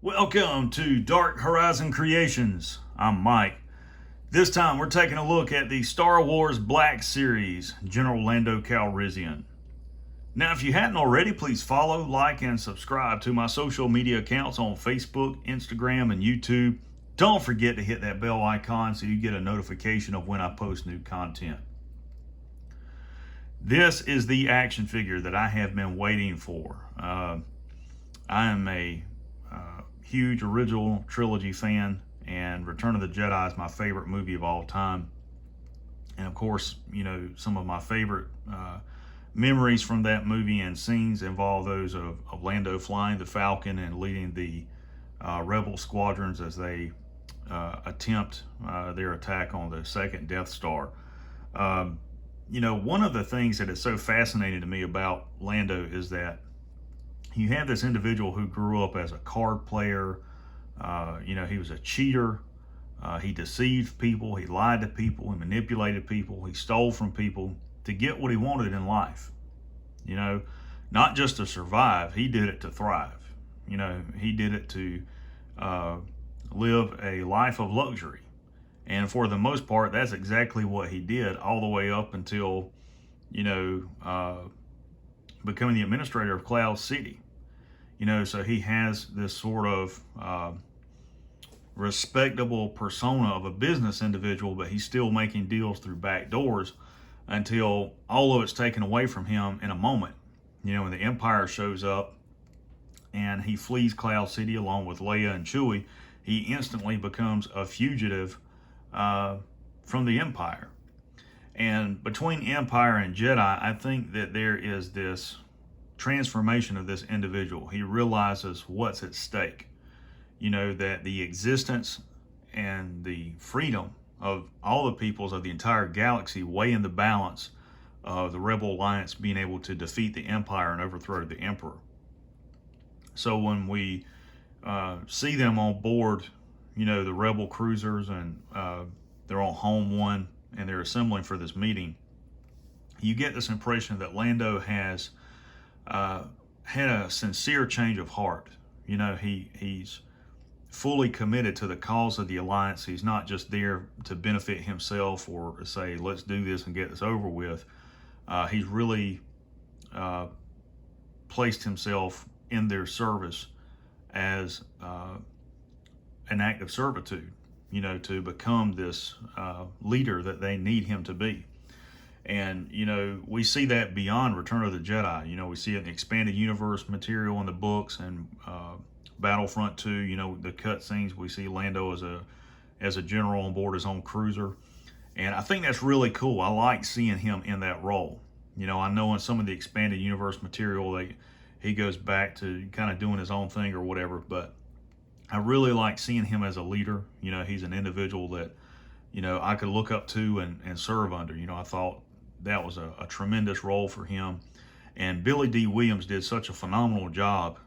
Welcome to Dark Horizon Creations. I'm Mike. This time we're taking a look at the Star Wars Black Series, General Lando Calrissian. Now, if you hadn't already, please follow, like, and subscribe to my social media accounts on Facebook, Instagram, and YouTube. Don't forget to hit that bell icon so you get a notification of when I post new content. This is the action figure that I have been waiting for. I am a huge original trilogy fan, and Return of the Jedi is my favorite movie of all time. And of course, some of my favorite memories from that movie and scenes involve those of Lando flying the Falcon and leading the rebel squadrons as they attempt their attack on the second Death Star. One of the things that is so fascinating to me about Lando is that you have this individual who grew up as a card player. He was a cheater. He deceived people. He lied to people. He manipulated people. He stole from people to get what he wanted in life. Not just to survive. He did it to thrive. He did it to live a life of luxury. And for the most part, that's exactly what he did all the way up until, becoming the administrator of Cloud City. So he has this sort of respectable persona of a business individual, but he's still making deals through back doors until all of it's taken away from him in a moment. When the Empire shows up and he flees Cloud City along with Leia and Chewie, he instantly becomes a fugitive from the Empire. And between Empire and Jedi, I think that there is this transformation of this individual. He realizes what's at stake. That the existence and the freedom of all the peoples of the entire galaxy weigh in the balance of the Rebel Alliance being able to defeat the Empire and overthrow the Emperor. So when we see them on board, the Rebel cruisers, and they're on Home One and they're assembling for this meeting, you get this impression that Lando has had a sincere change of heart. He's fully committed to the cause of the Alliance. He's not just there to benefit himself or say, let's do this and get this over with. He's really placed himself in their service as an act of servitude, to become this leader that they need him to be. And, we see that beyond Return of the Jedi. We see it in the expanded universe material in the books and Battlefront 2, the cutscenes. We see Lando as a general on board his own cruiser. And I think that's really cool. I like seeing him in that role. I know in some of the expanded universe material, he goes back to kind of doing his own thing or whatever. But I really like seeing him as a leader. He's an individual that, I could look up to and serve under. I thought that was a tremendous role for him. And Billy D. Williams did such a phenomenal job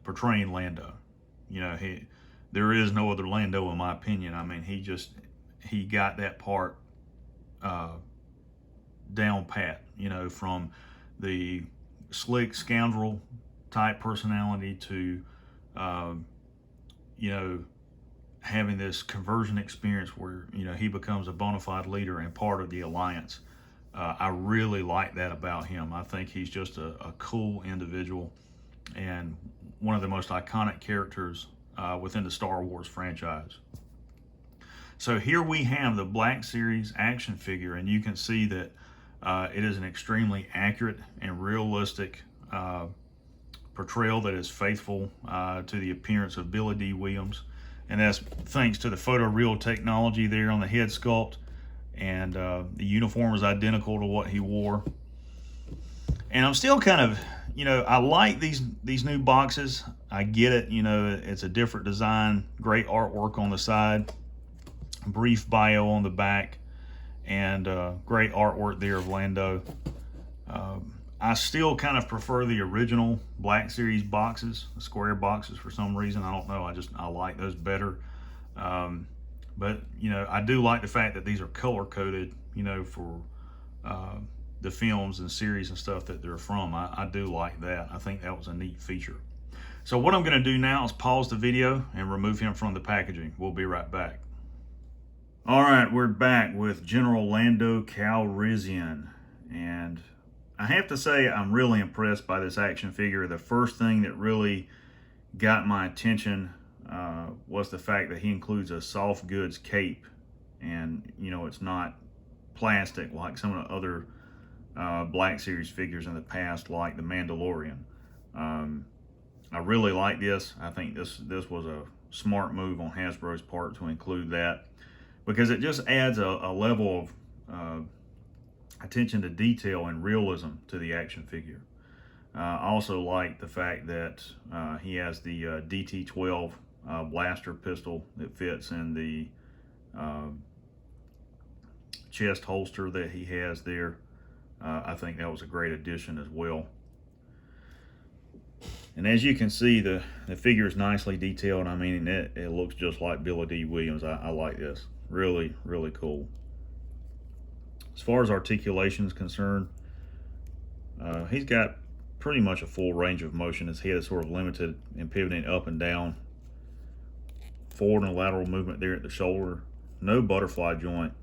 portraying Lando. There is no other Lando in my opinion. I mean, he got that part down pat, from the slick scoundrel type personality to, having this conversion experience where, he becomes a bona fide leader and part of the Alliance. I really like that about him. I think he's just a cool individual and one of the most iconic characters within the Star Wars franchise. So here we have the Black Series action figure, and you can see that it is an extremely accurate and realistic portrayal that is faithful to the appearance of Billy D. Williams. And that's thanks to the photoreal technology there on the head sculpt. And the uniform is identical to what he wore. And I'm still kind of, I like these new boxes. I get it, it's a different design, great artwork on the side, brief bio on the back, and great artwork there of Lando. I still kind of prefer the original Black Series boxes, the square boxes for some reason. I don't know. I like those better. But, I do like the fact that these are color coded, for the films and series and stuff that they're from. I do like that. I think that was a neat feature. So what I'm going to do now is pause the video and remove him from the packaging. We'll be right back. All right, we're back with General Lando Calrissian, and I have to say I'm really impressed by this action figure. The first thing that really got my attention was the fact that he includes a soft goods cape, and it's not plastic like some of the other Black Series figures in the past, like the Mandalorian. I really like this. I think this was a smart move on Hasbro's part to include that, because it just adds a level of attention to detail and realism to the action figure. I also like the fact that he has the DT-12 blaster pistol that fits in the chest holster that he has there. I think that was a great addition as well. And as you can see, the figure is nicely detailed. I mean, it looks just like Billy D. Williams. I like this. Really, really cool. As far as articulation is concerned, he's got pretty much a full range of motion. His head is sort of limited in pivoting up and down. Forward and lateral movement there at the shoulder. No butterfly joint.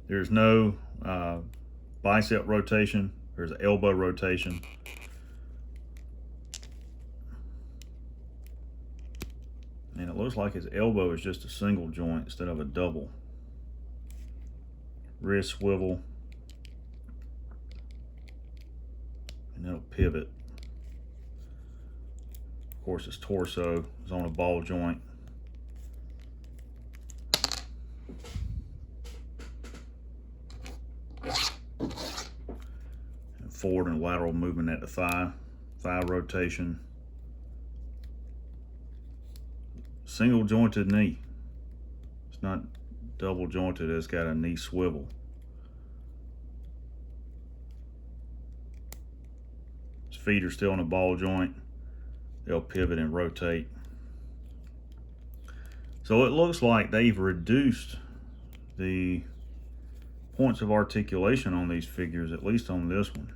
There's no bicep rotation. There's an elbow rotation. And it looks like his elbow is just a single joint instead of a double. Wrist swivel. And it'll pivot. Of course, his torso is on a ball joint. And forward and lateral movement at the thigh rotation. Single jointed knee. It's not double jointed, it's got a knee swivel. His feet are still in a ball joint. They'll pivot and rotate. So it looks like they've reduced the points of articulation on these figures, at least on this one.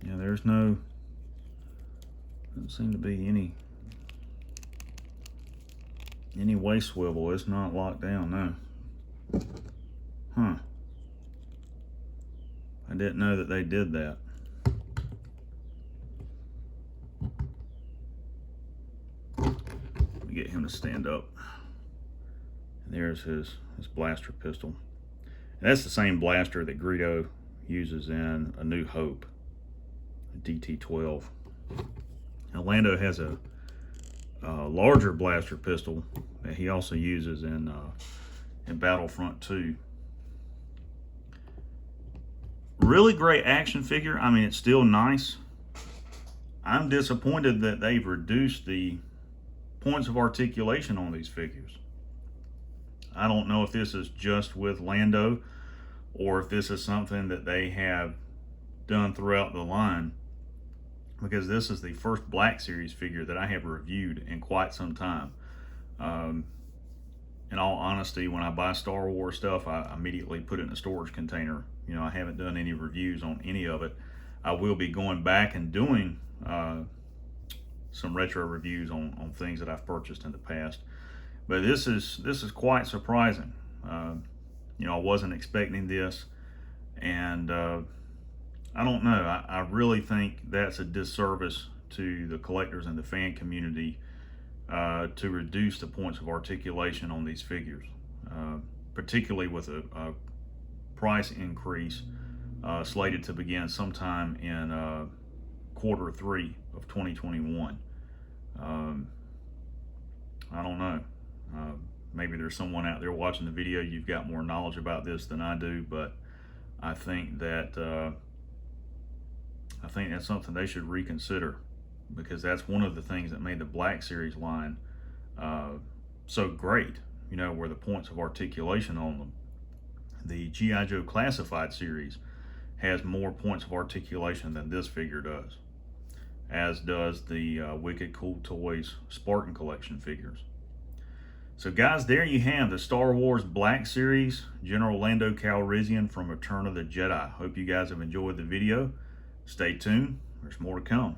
Yeah, there's no, doesn't seem to be any waist swivel. It's not locked down, no. Huh. I didn't know that they did that. Let me get him to stand up. And there's his blaster pistol. And that's the same blaster that Greedo uses in A New Hope, DT-12. Now Lando has a larger blaster pistol that he also uses in Battlefront 2. Really great action figure. I mean, it's still nice. I'm disappointed that they've reduced the points of articulation on these figures. I don't know if this is just with Lando or if this is something that they have done throughout the line, because this is the first Black Series figure that I have reviewed in quite some time. In all honesty, when I buy Star Wars stuff, I immediately put it in a storage container. I haven't done any reviews on any of it. I will be going back and doing some retro reviews on things that I've purchased in the past. But this is quite surprising. I wasn't expecting this, and I don't know. I really think that's a disservice to the collectors and the fan community to reduce the points of articulation on these figures, particularly with a price increase slated to begin sometime in Q3 of 2021. I don't know. Maybe there's someone out there watching the video, you've got more knowledge about this than I do, but I think that's something they should reconsider, because that's one of the things that made the Black Series line so great, where the points of articulation on them. The G.I. Joe Classified series has more points of articulation than this figure does, as does the Wicked Cool Toys Spartan Collection figures. So guys, there you have the Star Wars Black Series, General Lando Calrissian from Return of the Jedi. Hope you guys have enjoyed the video. Stay tuned, there's more to come.